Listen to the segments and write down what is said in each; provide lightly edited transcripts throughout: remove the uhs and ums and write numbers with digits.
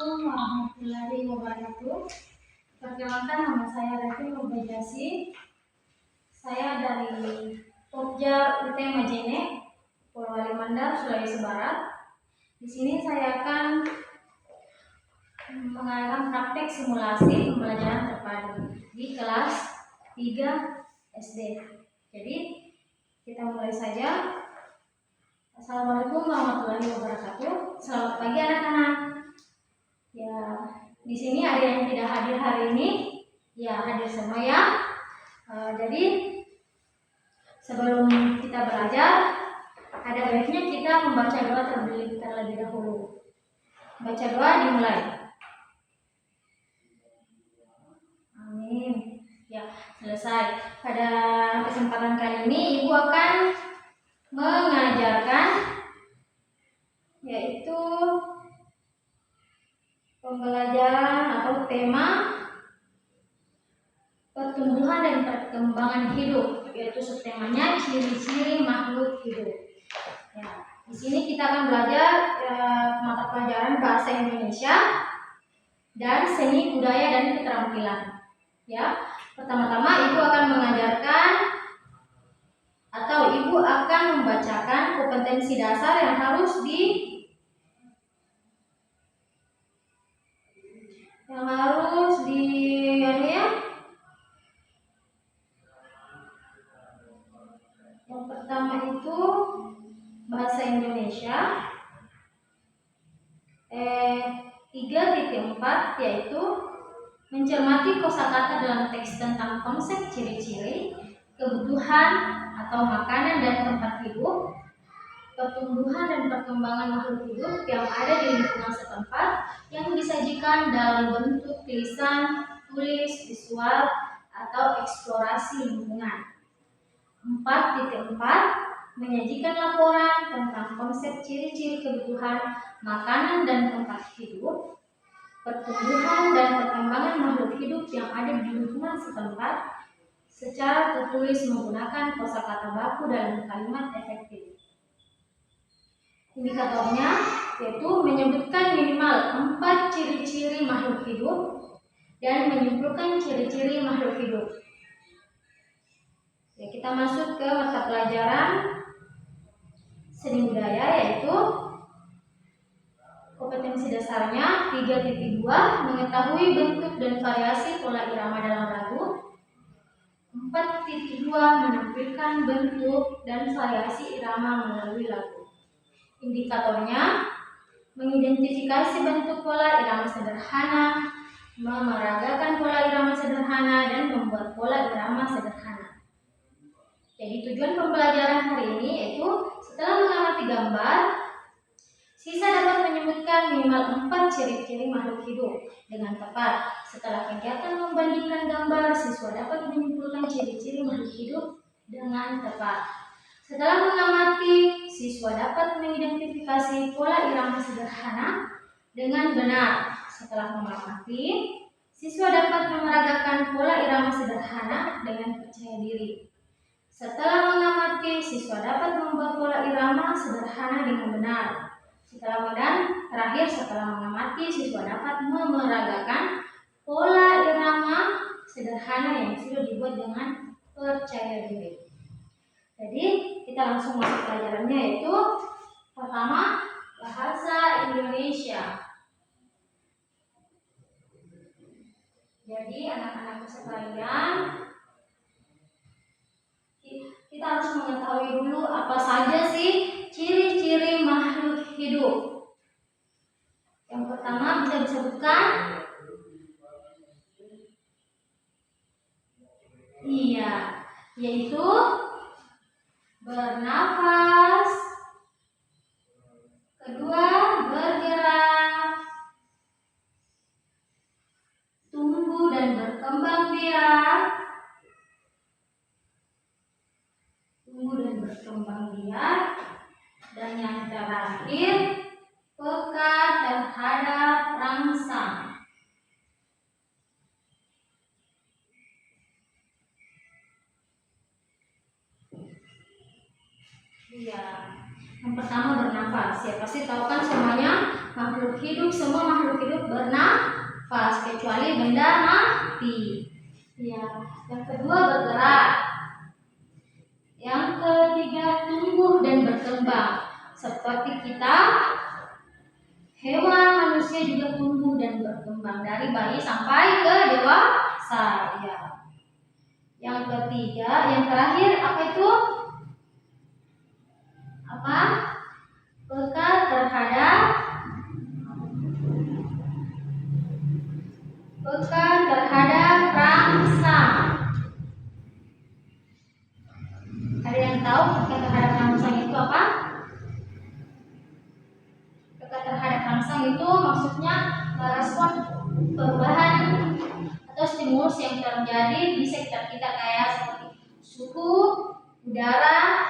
Assalamualaikum warahmatullahi wabarakatuh. Perkenalkan, nama saya Revi Nurbaijasi. Saya dari Pokja UT Majene, Polewali Mandar, Sulawesi Barat. Di sini saya akan mengadakan praktek simulasi pembelajaran terpadu di kelas 3 SD. Jadi kita mulai saja. Assalamualaikum warahmatullahi wabarakatuh. Selamat pagi anak-anak. Ya, di sini ada yang tidak hadir hari ini. Ya, hadir semua ya. Jadi sebelum kita belajar, ada baiknya kita membaca doa terlebih dahulu. Baca doa dimulai. Amin. Ya, selesai. Pada kesempatan kali ini Ibu akan mengajarkan yaitu pembelajaran atau tema pertumbuhan dan perkembangan hidup, yaitu subtemanya ciri-ciri makhluk hidup. Ya, di sini kita akan belajar mata pelajaran bahasa Indonesia dan seni budaya dan keterampilan. Ya, pertama-tama Ibu akan mengajarkan atau Ibu akan membacakan kompetensi dasar yang harus yang pertama itu bahasa Indonesia 3.4, yaitu mencermati kosakata dalam teks tentang konsep ciri-ciri kebutuhan atau makanan dan tempat hidup, pertumbuhan dan perkembangan makhluk hidup yang ada di lingkungan setempat yang disajikan dalam bentuk tulisan, tulis, visual, atau eksplorasi lingkungan. 4.4 menyajikan laporan tentang konsep ciri-ciri kebutuhan makanan dan tempat hidup, pertumbuhan dan perkembangan makhluk hidup yang ada di lingkungan setempat secara tertulis menggunakan kosakata baku dalam kalimat efektif. Indikatornya yaitu menyebutkan minimal 4 ciri-ciri makhluk hidup dan menyimpulkan ciri-ciri makhluk hidup. Ya, kita masuk ke mata pelajaran seni budaya, yaitu kompetensi dasarnya 3.2 mengetahui bentuk dan variasi pola irama dalam lagu. 4.2 menampilkan bentuk dan variasi irama melalui lagu. Indikatornya mengidentifikasi bentuk pola irama sederhana, memeragakan pola irama sederhana, dan membuat pola irama sederhana. Jadi tujuan pembelajaran hari ini yaitu setelah mengamati gambar, siswa dapat menyebutkan minimal 4 ciri-ciri makhluk hidup dengan tepat. Setelah kegiatan membandingkan gambar, siswa dapat menyimpulkan ciri-ciri makhluk hidup dengan tepat. Setelah mengamati, siswa dapat mengidentifikasi pola irama sederhana dengan benar. Setelah mengamati, siswa dapat memeragakan pola irama sederhana dengan percaya diri. Setelah mengamati, siswa dapat membuat pola irama sederhana dengan benar. Setelah mengamati, siswa dapat memeragakan pola irama sederhana yang sudah dibuat dengan percaya diri. Jadi kita langsung masuk pelajarannya, yaitu pertama bahasa Indonesia. Jadi anak-anakku sekalian, kita harus mengetahui dulu apa saja sih ciri-ciri makhluk hidup. Yang pertama bisa disebutkan? Iya, yaitu bernafas, kedua bergerak, tumbuh dan berkembang biak, dan yang terakhir peka terhadap rangsang. Iya, yang pertama bernafas. Ya pasti tahu kan semuanya semua makhluk hidup kecuali benda mati. Ya, yang kedua bergerak. Yang ketiga tumbuh dan berkembang. Seperti kita, hewan, manusia juga tumbuh dan berkembang dari bayi sampai ke dewasa. Ya. Yang ketiga, yang terakhir apa itu? Apa? Peka terhadap rangsang. Ada yang tahu peka terhadap rangsang itu apa? Peka terhadap rangsang itu maksudnya merespon perubahan atau stimulus yang terjadi di sekitar kita, kayak seperti suhu, udara,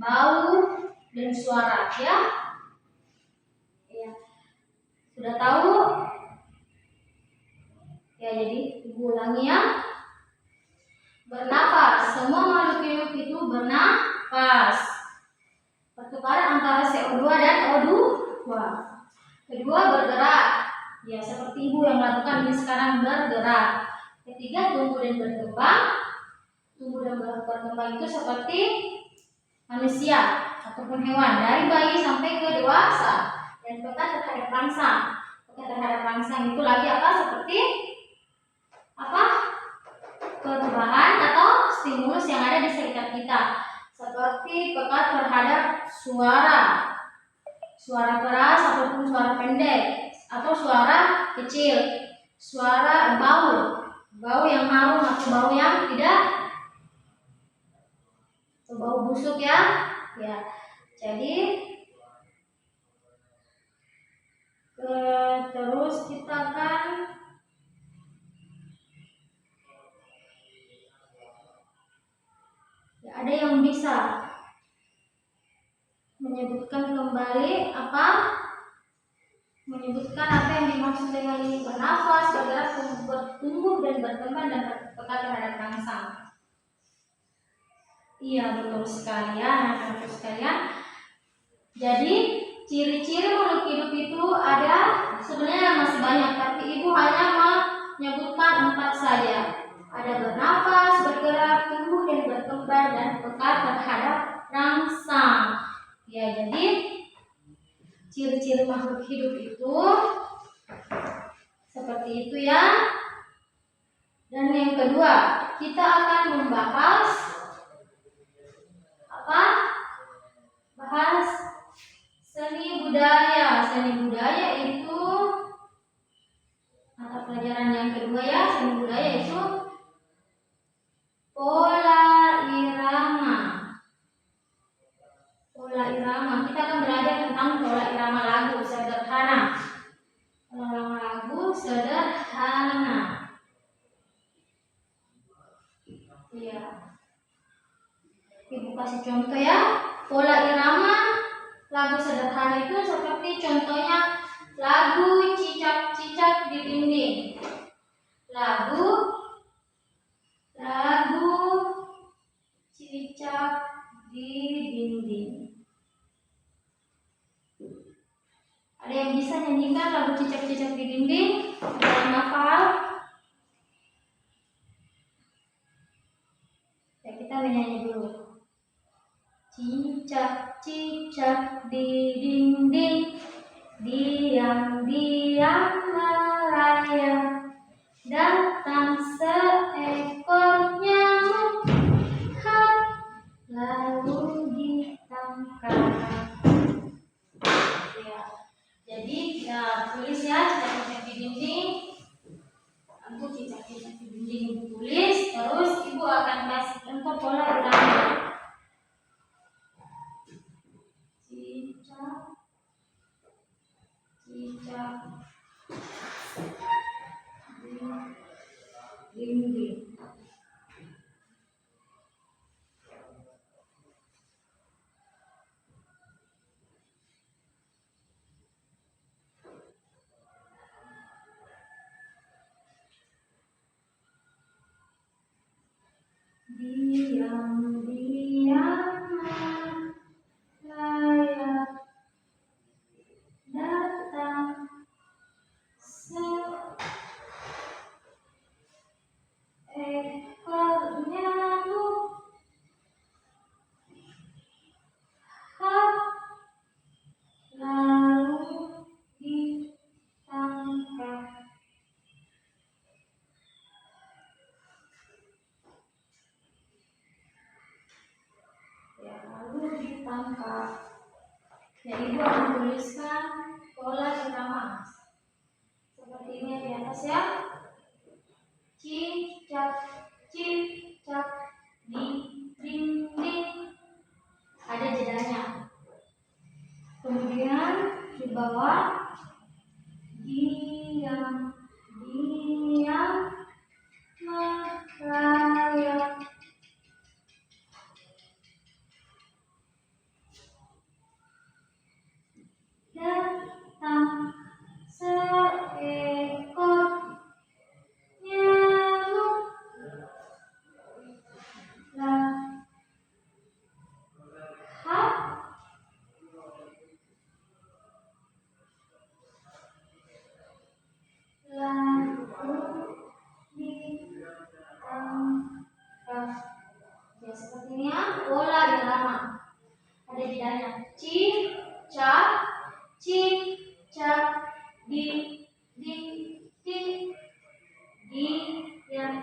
bau, dan suara. Ya, sudah tahu? Ya, jadi ibu ulangi ya. Bernafas. Semua makhluk hidup itu bernafas. Pertukaran antara CO2 dan O2. Kedua, bergerak. Ya, seperti ibu yang melakukan ini sekarang, bergerak. Ketiga, tumbuh dan berkembang. Tumbuh dan berkembang itu seperti manusia ataupun hewan dari bayi sampai ke dewasa. Dan peka terhadap rangsang. Peka terhadap rangsang itu lagi apa? Seperti apa? Perubahan atau stimulus yang ada di sekitar kita. Seperti peka terhadap suara keras ataupun suara pendek, atau suara kecil, suara bau yang harum atau bau yang tidak, atau bau busuk ya. Jadi terus kita akan ada yang bisa menyebutkan kembali menyebutkan apa yang dimaksud dengan ini: bernafas, bergerak, bertumbuh dan berkembang, dan peka terhadap rangsang. Iya, betul sekali ya anak-anakku sekalian. Jadi ciri-ciri makhluk hidup itu ada sebenarnya masih banyak, tapi ibu hanya menyebutkan 4 saja. Ada bernafas, bergerak, tumbuh dan berkembang, dan peka terhadap rangsang. Ya, jadi ciri-ciri makhluk hidup itu seperti itu ya. Dan yang kedua, kita akan membahas bahas seni budaya. Seni budaya itu mata pelajaran yang kedua ya. Seni budaya itu pola irama. Kita akan belajar tentang pola irama lagu sederhana. Iya. Ibu kasih contoh ya. Pola irama lagu sederhana itu seperti contohnya lagu cicak-cicak di dinding. Lagu cicak di dinding. Ada yang bisa nyanyikan lagu cicak-cicak di dinding? Ada yang hafal? Ya, kita menyanyi dulu. Cicak-cicak di dinding, diam-diam merayap, datang seekor nyamuk, lalu ditangkap. Ya, jadi tulis ya, cicak-cicak di dinding. Aku cicak-cicak di dinding ibu tulis, terus ibu akan kasih contoh pola irama. Cicak di dinding. Diam-diam merayap, datang tangkap. Jadi Ibu akan tuliskan pola irama seperti ini di atas ya. Cicak, cicak, ding, ding, ding. Ada jedanya. Kemudian di bawah diam, diam, merayap. Datang seekor nyamuk. Ya, seperti ini ya, pola irama. Ada jedanya. Cicak, cicak, di, di, yang,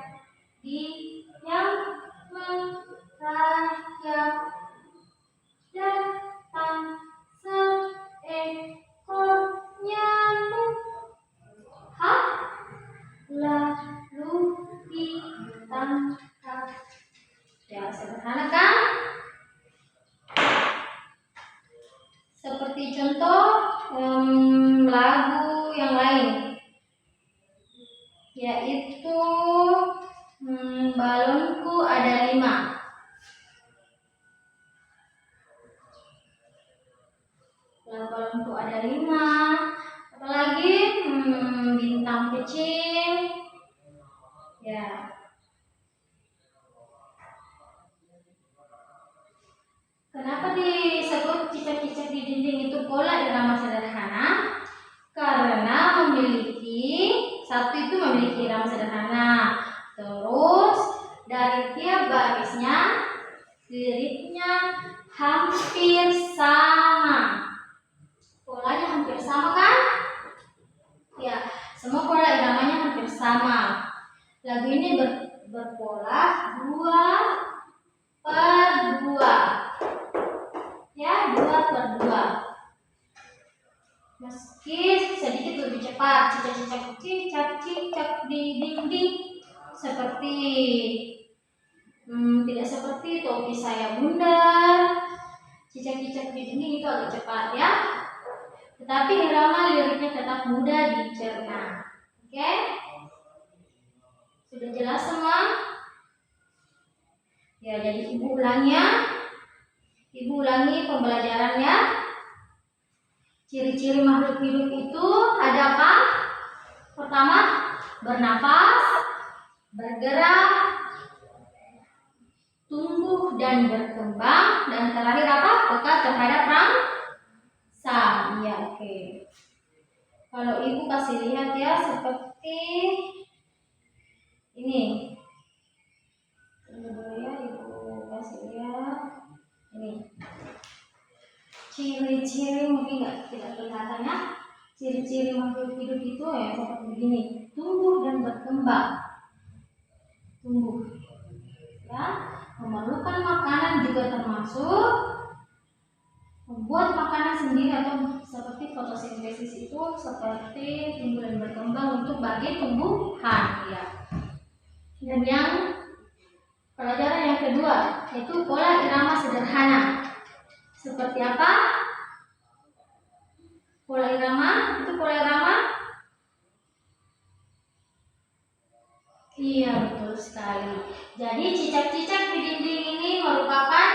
merayap. Datang seekor nyamuk. Lalu ditangkap. Ya, sederhana kan? Seperti contoh lagu yang lain, yaitu balonku ada 5. Balonku ada 5. Apalagi bintang kecil. Ya. Kenapa disebut cicak-cicak di dinding itu pola irama sederhana? Karena satu itu memiliki irama sederhana. Terus dari tiap barisnya siripnya hampir sama. Polanya hampir sama kan? Ya, semua pola iramanya hampir sama. Lagu ini berpola 2/2. Ya, 2/2. Meski sedikit lebih cepat, cicak-cicak, cicak-cicak di dinding, seperti tidak seperti topi saya bundar. Cicak-cicak di dinding itu agak cepat ya. Tetapi irama liriknya tetap mudah dicerna. Oke? Sudah jelas semua? Ya, jadi Ibu ulangi ya. Ibu ulangi pembelajarannya. Ciri-ciri makhluk hidup itu ada apa? Pertama, bernafas, bergerak, tumbuh dan berkembang, dan terakhir apa? Peka terhadap rangsa. Ya, oke. Kalau Ibu kasih lihat ya, seperti ini. Ini dulu ya, Ibu kasih lihat. Ini. Ciri-ciri mungkin tidak kelihatan ya. Ciri-ciri makhluk hidup itu ya seperti begini. Tumbuh dan berkembang. Tumbuh. Ya, memerlukan makanan juga termasuk membuat makanan sendiri atau seperti fotosintesis itu seperti tumbuh dan berkembang untuk bagi tumbuhan ya. Dan yang pelajaran yang kedua yaitu pola irama sederhana. Seperti apa? Pola irama, itu pola irama? Iya, betul sekali. Jadi cicak-cicak di dinding ini merupakan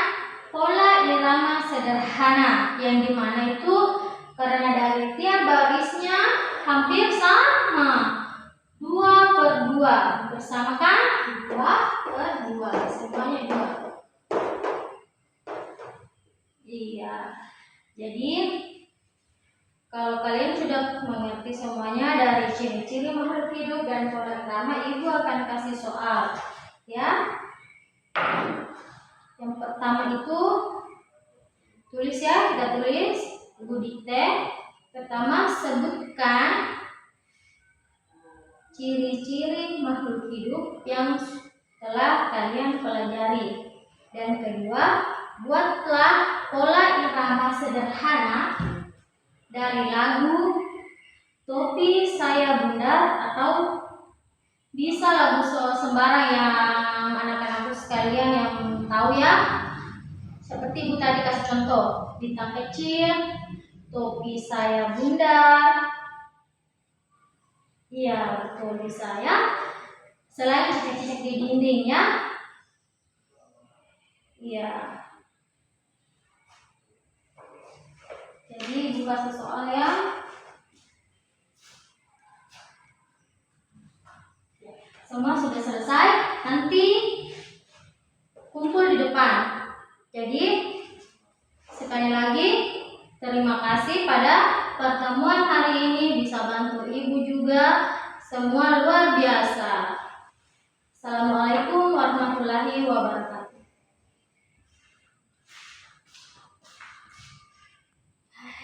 pola irama sederhana yang dimana itu karena dari tiap barisnya hampir sama. 2/2. Bersama kan? 2/2. Semuanya 2. Iya. Jadi kalau kalian sudah mengerti semuanya dari ciri-ciri makhluk hidup dan pola irama, Ibu akan kasih soal. Ya. Yang pertama itu tulis ya, kita tulis. Ibu dikte. Pertama, sebutkan ciri-ciri makhluk hidup yang telah kalian pelajari. Dan kedua, buatlah pola irama sederhana dari lagu Topi Saya Bundar, atau bisa lagu sembarang yang anak-anakku sekalian yang tahu ya. Seperti Ibu tadi kasih contoh, bintang kecil, topi saya bundar. Iya, betul bisa ya. Selain cicak-cicak di dindingnya. Iya. Jadi Ibu kasih soal ya. Semua sudah selesai. Nanti kumpul di depan. Jadi sekali lagi terima kasih pada pertemuan hari ini, bisa bantu Ibu juga. Semua luar biasa. Assalamualaikum warahmatullahi wabarakatuh.